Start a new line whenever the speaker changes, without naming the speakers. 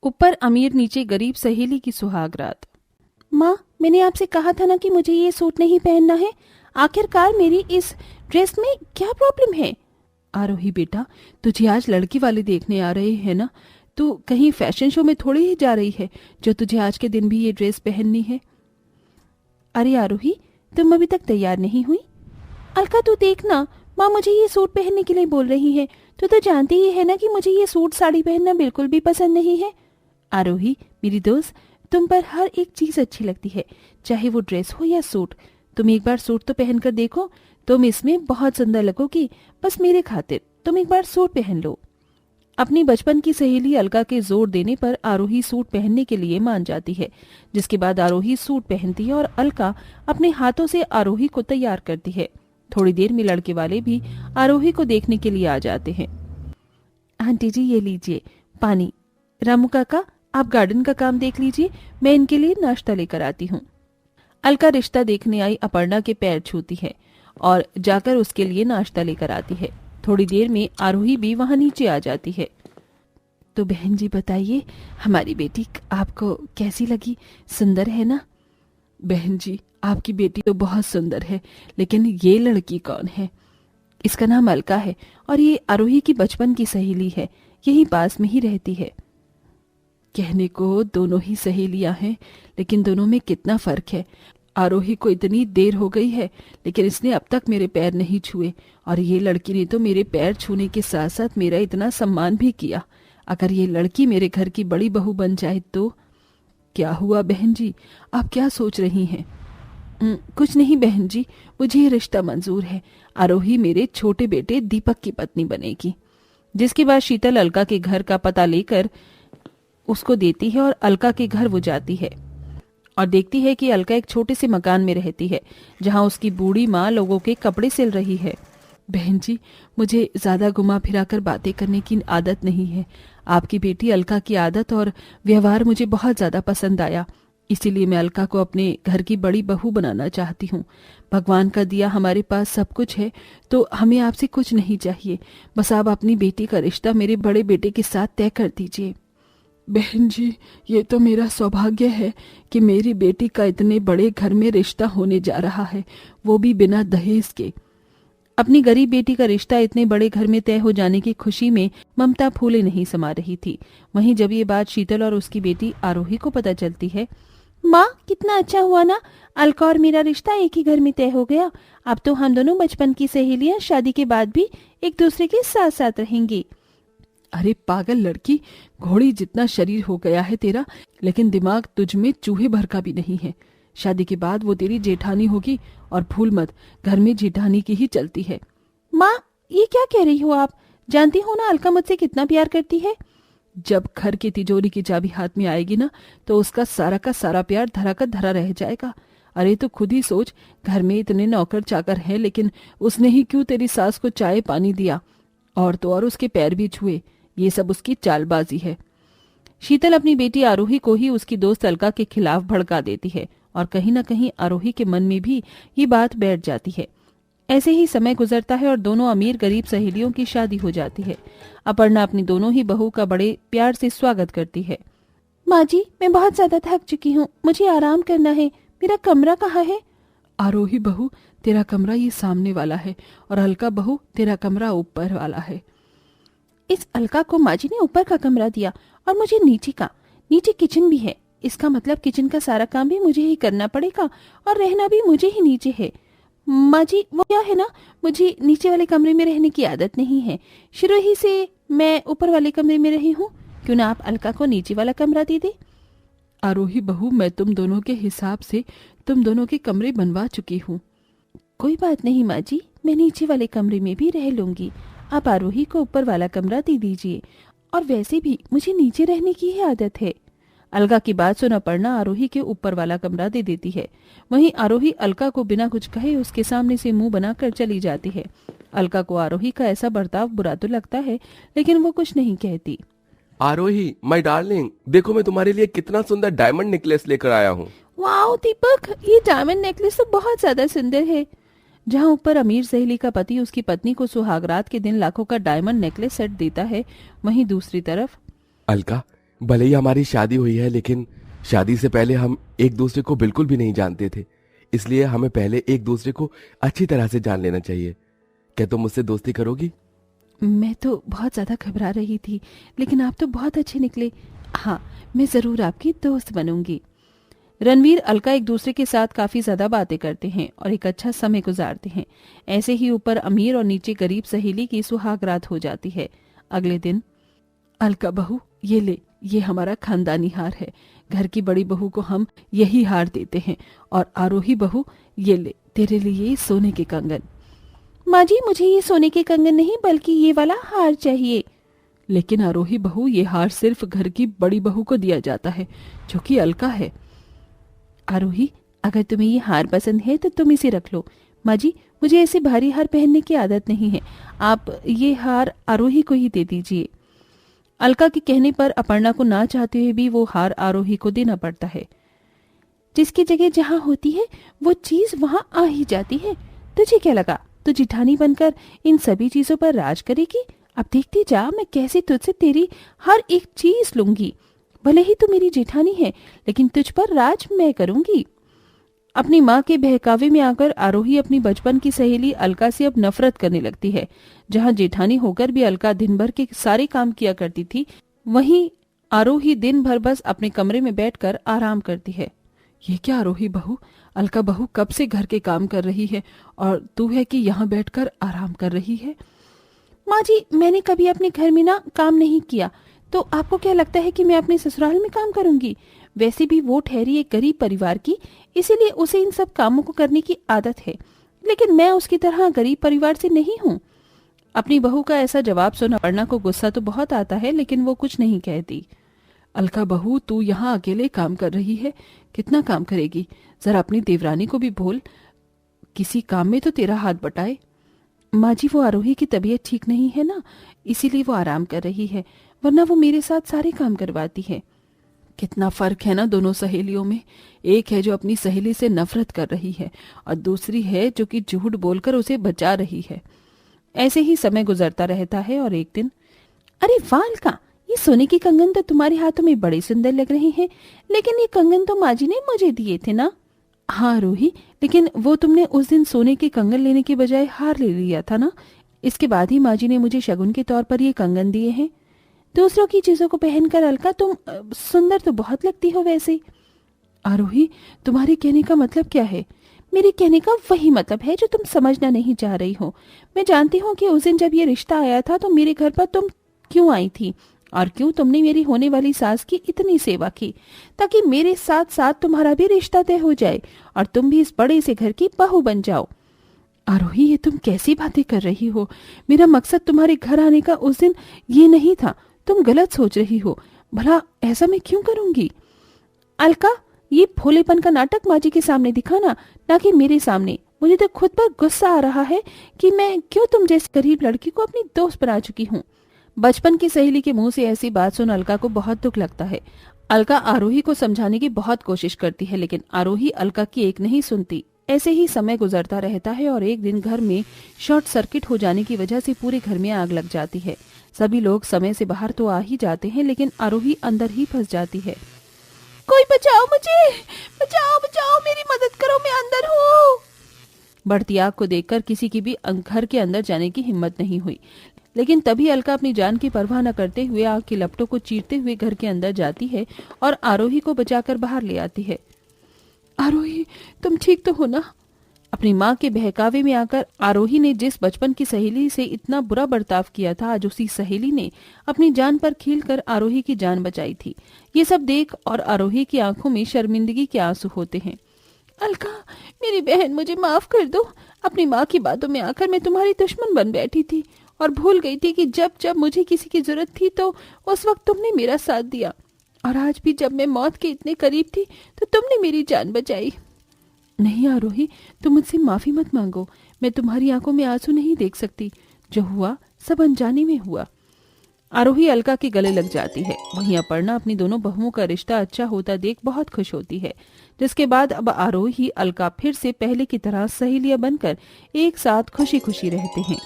ऊपर अमीर, नीचे गरीब सहेली की सुहागरात। माँ, मैंने आपसे कहा था ना कि मुझे ये सूट नहीं पहनना है। आखिरकार मेरी इस ड्रेस में क्या प्रॉब्लम है? आरोही बेटा, तुझे आज लड़की वाले देखने आ रहे हैं ना, तू कहीं फैशन शो में थोड़ी ही जा रही है जो तुझे आज के दिन भी ये ड्रेस पहननी है। अरे आरोही, तुम अभी तक तैयार नहीं हुई? अलका तू देखना, माँ मुझे ये सूट पहनने के लिए बोल रही है। तो जानती ही है ना कि मुझे ये सूट साड़ी पहनना बिल्कुल भी पसंद नहीं है। आरोही मेरी दोस्त, तुम पर हर एक चीज अच्छी लगती है, चाहे वो ड्रेस हो या सूट। तुम एक बार सूट तो पहन कर देखो, तुम इसमें बहुत सुंदर लगोगी। बस मेरे खातिर तुम एक बार सूट पहन लो। अपनी बचपन की सहेली अलका के जोर देने पर आरोही सूट पहनने के लिए मान जाती है, जिसके बाद आरोही सूट पहनती है और अलका अपने हाथों से आरोही को तैयार करती है। थोड़ी देर में लड़के वाले भी आरोही को देखने के लिए आ जाते हैं। आंटी जी, ये लीजिए पानी। रामू काका, आप गार्डन का काम देख लीजिए, मैं इनके लिए नाश्ता लेकर आती हूँ। अलका रिश्ता देखने आई अपर्णा के पैर छूती है और जाकर उसके लिए नाश्ता लेकर आती है। थोड़ी देर में आरोही भी वहां नीचे आ जाती है। तो बहन जी बताइए, हमारी बेटी आपको कैसी लगी? सुंदर है ना? बहन जी, आपकी बेटी तो बहुत सुंदर है, लेकिन ये लड़की कौन है? इसका नाम अलका है और ये आरोही की बचपन की सहेली है, यही पास में ही रहती है। कहने को दोनों ही सहेलियां हैं, लेकिन दोनों में कितना फर्क है। आरोही को इतनी देर हो गई है, लेकिन इसने अब तक मेरे पैर नहीं छुए, और ये लड़की ने तो मेरे पैर छूने के साथ साथ मेरा इतना सम्मान भी किया। अगर ये लड़की मेरे घर की बड़ी बहू बन जाए तो? क्या हुआ बहन जी, आप क्या सोच रही हैं? कुछ नहीं बहन जी, मुझे ये रिश्ता मंजूर है। आरोही मेरे छोटे बेटे दीपक की पत्नी बनेगी। जिसके बाद शीतल अलका के घर का पता लेकर उसको देती है और अलका के घर वो जाती है और देखती है कि अलका एक छोटे से मकान में रहती है, जहां उसकी बूढ़ी माँ लोगों के कपड़े सिल रही है। बहन जी, मुझे ज्यादा घुमा फिरा कर बातें करने की आदत नहीं है। आपकी बेटी अलका की आदत और व्यवहार मुझे बहुत ज्यादा पसंद आया, इसीलिए मैं अलका को अपने घर की बड़ी बहू बनाना चाहती हूँ। भगवान का दिया हमारे पास सब कुछ है, तो हमें आपसे कुछ नहीं चाहिए। बस आप अपनी बेटी का रिश्ता मेरे बड़े बेटे के साथ तय कर दीजिए। बहन जी, ये तो मेरा सौभाग्य है कि मेरी बेटी का इतने बड़े घर में रिश्ता होने जा रहा है, वो भी बिना दहेज के। अपनी गरीब बेटी का रिश्ता इतने बड़े घर में तय हो जाने की खुशी में ममता फूले नहीं समा रही थी। वहीं जब ये बात शीतल और उसकी बेटी आरोही को पता चलती है, माँ कितना अच्छा हुआ ना, अलका और मेरा रिश्ता एक ही घर में तय हो गया। अब तो हम दोनों बचपन की सहेलियां शादी के बाद भी एक दूसरे के साथ साथ रहेंगी। अरे पागल लड़की, घोड़ी जितना शरीर हो गया है तेरा, लेकिन दिमाग तुझ में चूहे भर का भी नहीं है। शादी के बाद वो तेरी जेठानी होगी, और भूल मत, घर में जेठानी की ही चलती है। माँ, ये क्या कह रही हो आप? जानती हो ना अलका मुझसे कितना प्यार करती है। जब घर की तिजोरी की चाबी हाथ में आएगी ना, तो उसका सारा का सारा प्यार धरा का धरा रह जाएगा। अरे तो खुद ही सोच, घर में इतने नौकर चाकर हैं, लेकिन उसने ही क्यों तेरी सास को चाय पानी दिया, और तो और उसके पैर भी छुए। ये सब उसकी चालबाजी है। शीतल अपनी बेटी आरोही को ही उसकी दोस्त अलका के खिलाफ भड़का देती है, और कहीं न कहीं आरोही के मन में भी ये बात बैठ जाती है। ऐसे ही समय गुजरता है और दोनों अमीर गरीब सहेलियों की शादी हो जाती है। अपर्णा अपनी दोनों ही बहू का बड़े प्यार से स्वागत करती है। माँ जी, मैं बहुत ज्यादा थक चुकी हूँ, मुझे आराम करना है। मेरा कमरा कहाँ है? आरोही बहू, तेरा कमरा ये सामने वाला है, और अलका बहू, तेरा कमरा ऊपर वाला है। इस अलका को माँ जी ने ऊपर का कमरा दिया और मुझे नीचे का। नीचे किचन भी है, इसका मतलब किचन का सारा काम भी मुझे ही करना पड़ेगा और रहना भी मुझे ही नीचे है। माँ जी, वो क्या है ना, मुझे नीचे वाले कमरे में रहने की आदत नहीं है। शुरू ही से मैं ऊपर वाले कमरे में रही हूँ, क्यों ना आप अलका को नीचे वाला कमरा दे दे। आरोही बहू, मैं तुम दोनों के हिसाब से तुम दोनों के कमरे बनवा चुकी हूँ। कोई बात नहीं माँ जी, मैं नीचे वाले कमरे में भी रह लूंगी। आप आरोही को ऊपर वाला कमरा दे दीजिए, और वैसे भी मुझे नीचे रहने की ही आदत है। अलका की बात सुन अपर्णा आरोही के ऊपर वाला कमरा दे देती है। वहीं आरोही अलका को बिना कुछ कहे उसके सामने से मुंह बनाकर चली जाती है। अलका को आरोही का ऐसा बर्ताव बुरा तो लगता है, लेकिन वो कुछ नहीं कहती।
आरोही माय डार्लिंग, देखो मैं तुम्हारे लिए कितना सुंदर डायमंड नेकलेस लेकर आया हूँ।
वाओ दीपक, ये डायमंड नेकलेस तो बहुत ज्यादा सुंदर है। जहां ऊपर अमीर सहेली का पति उसकी पत्नी को सुहागरात के दिन लाखों का डायमंड नेकलेस सेट देता है, वहीं दूसरी तरफ
अलका, भले ही हमारी शादी हुई है, लेकिन शादी से पहले हम एक दूसरे को बिल्कुल भी नहीं जानते थे। इसलिए हमें पहले एक दूसरे को अच्छी तरह से जान लेना चाहिए। क्या तुम मुझसे दोस्ती करोगी?
मैं तो बहुत ज्यादा घबरा रही थी, लेकिन आप तो बहुत अच्छे निकले। हाँ, मैं जरूर आपकी दोस्त बनूंगी। रणवीर अलका एक दूसरे के साथ काफी ज्यादा बातें करते हैं और एक अच्छा समय गुजारते हैं। ऐसे ही ऊपर अमीर और नीचे गरीब सहेली की सुहागरात हो जाती है। अगले दिन, अलका बहू, ये ले, ये हमारा खानदानी हार है। घर की बड़ी बहू को हम यही हार देते हैं। और आरोही बहू, ये ले, तेरे लिए ये सोने के कंगन। माँ जी, मुझे ये सोने के कंगन नहीं बल्कि ये वाला हार चाहिए। लेकिन आरोही बहू, ये हार सिर्फ घर की बड़ी बहू को दिया जाता है, जो कि अलका है। आरोही, अगर तुम्हें ये हार पसंद है तो तुम इसे रख लो। माँ जी, मुझे ऐसे भारी हार पहनने की आदत नहीं है। आप ये हार आरोही को ही दे दीजिए। अलका के कहने पर अपर्णा को ना चाहते हुए भी वो हार आरोही को देना पड़ता है। जिसकी जगह जहाँ होती है वो चीज वहां आ ही जाती है। तुझे क्या लगा तू जिठानी बनकर इन सभी चीजों पर राज करेगी? अब देखती जा मैं कैसे तुझसे तेरी हर एक चीज लूंगी। भले ही तू मेरी जेठानी है, लेकिन तुझ पर राज मैं करूंगी। अपनी माँ के बहकावे में आकर आरोही अपनी बचपन की सहेली अलका से अब नफरत करने लगती है। जहाँ जेठानी होकर भी अलका दिन भर के सारे काम किया करती थी, वहीं आरोही दिन भर बस अपने कमरे में बैठकर आराम करती है। ये क्या आरोही बहू, अलका बहू कब से घर के काम कर रही है और तू है कि यहाँ बैठकर आराम कर रही है? माँ जी, मैंने कभी अपने घर में ना काम नहीं किया, तो आपको क्या लगता है कि मैं अपने ससुराल में काम करूंगी? वैसे भी वो ठहरी एक गरीब परिवार की, इसीलिए उसे इन सब कामों को करने की आदत है। लेकिन मैं उसकी तरह गरीब परिवार से नहीं हूँ। अपनी बहू का ऐसा जवाब सुन अपर्णा को गुस्सा तो बहुत आता है, लेकिन वो कुछ नहीं कहती। अलका बहू, तू यहाँ अकेले काम कर रही है, कितना काम करेगी? जरा अपनी देवरानी को भी बोल, किसी काम में तो तेरा हाथ बटाए। माँ जी, वो आरोही की तबीयत ठीक नहीं है ना, इसीलिए वो आराम कर रही है, वरना वो मेरे साथ सारे काम करवाती है। कितना फर्क है ना दोनों सहेलियों में। एक है जो अपनी सहेली से नफरत कर रही है और दूसरी है जो कि झूठ बोलकर उसे बचा रही है। ऐसे ही समय गुजरता रहता है और एक दिन, अरे वाह अलका, ये सोने के कंगन तो तुम्हारे हाथों में बड़े सुंदर लग रहे हैं, लेकिन ये कंगन तो माँ जी ने मुझे दिए थे ना? हाँ रोही, लेकिन वो तुमने उस दिन सोने के कंगन लेने के बजाय हार ले लिया था ना। इसके बाद ही माँ जी ने मुझे शगुन के तौर पर ये कंगन दिए हैं। दूसरों की चीजों को पहनकर अलका तुम सुंदर तो बहुत लगती हो वैसे। आरोही, तुम्हारे कहने का मतलब क्या है? मेरे कहने का वही मतलब है जो तुम समझना नहीं चाह रही हो। मैं जानती हूँ कि उस दिन जब ये रिश्ता आया था तो मेरे घर पर तुम क्यों आई थी और क्यों तुमने मेरी होने वाली सास की इतनी सेवा की, ताकि मेरे साथ साथ तुम्हारा भी रिश्ता तय हो जाए और तुम भी इस बड़े से घर की बहू बन जाओ। आरोही, ये तुम कैसी बातें कर रही हो? मेरा मकसद तुम्हारे घर आने का उस दिन ये नहीं था। तुम गलत सोच रही हो। भला ऐसा मैं क्यों करूंगी? अलका, ये भोलेपन का नाटक माँ जी के सामने दिखाना, ना कि मेरे सामने। मुझे तो खुद पर गुस्सा आ रहा है कि मैं क्यों तुम जैसी गरीब लड़की को अपनी दोस्त बना चुकी हूँ। बचपन की सहेली के मुंह से ऐसी बात सुन अलका को बहुत दुख लगता है। अलका आरोही को समझाने की बहुत कोशिश करती है, लेकिन आरोही अलका की एक नहीं सुनती। ऐसे ही समय गुजरता रहता है और एक दिन घर में शॉर्ट सर्किट हो जाने की वजह से पूरे घर में आग लग जाती है। सभी लोग समय से बाहर तो आ ही जाते हैं, लेकिन आरोही अंदर ही फंस जाती है। कोई बचाओ मुझे, बचाओ बचाओ, मेरी मदद करो, मैं अंदर हूँ। बढ़ती आग को देखकर किसी की भी घर के अंदर जाने की हिम्मत नहीं हुई, लेकिन तभी अलका अपनी जान की परवाह न करते हुए आग की लपटों को चीरते हुए घर के अंदर जाती है और आरोही को बचाकर बाहर ले आती है। आरोही, तुम ठीक तो हो ना? अपनी माँ के बहकावे में आकर आरोही ने जिस बचपन की सहेली से इतना बुरा बर्ताव किया था, आज उसी सहेली ने अपनी जान पर खेलकर आरोही की जान बचाई थी। ये सब देख और आरोही की आंखों में शर्मिंदगी के आंसू होते हैं। अलका, मेरी बहन, मुझे माफ कर दो। अपनी माँ की बातों में आकर मैं तुम्हारी दुश्मन बन बैठी थी और भूल गई थी कि जब जब मुझे किसी की जरूरत थी तो उस वक्त तुमने मेरा साथ दिया, और आज भी जब मैं मौत के इतने करीब थी तो तुमने मेरी जान बचाई। नहीं आरोही, तुम मुझसे माफी मत मांगो। मैं तुम्हारी आंखों में आंसू नहीं देख सकती। जो हुआ सब अनजाने में हुआ। आरोही अलका के गले लग जाती है। वहीं अपर्णा अपनी दोनों बहुओं का रिश्ता अच्छा होता देख बहुत खुश होती है, जिसके बाद अब आरोही अलका फिर से पहले की तरह सहेलियां बनकर एक साथ खुशी खुशी रहते हैं।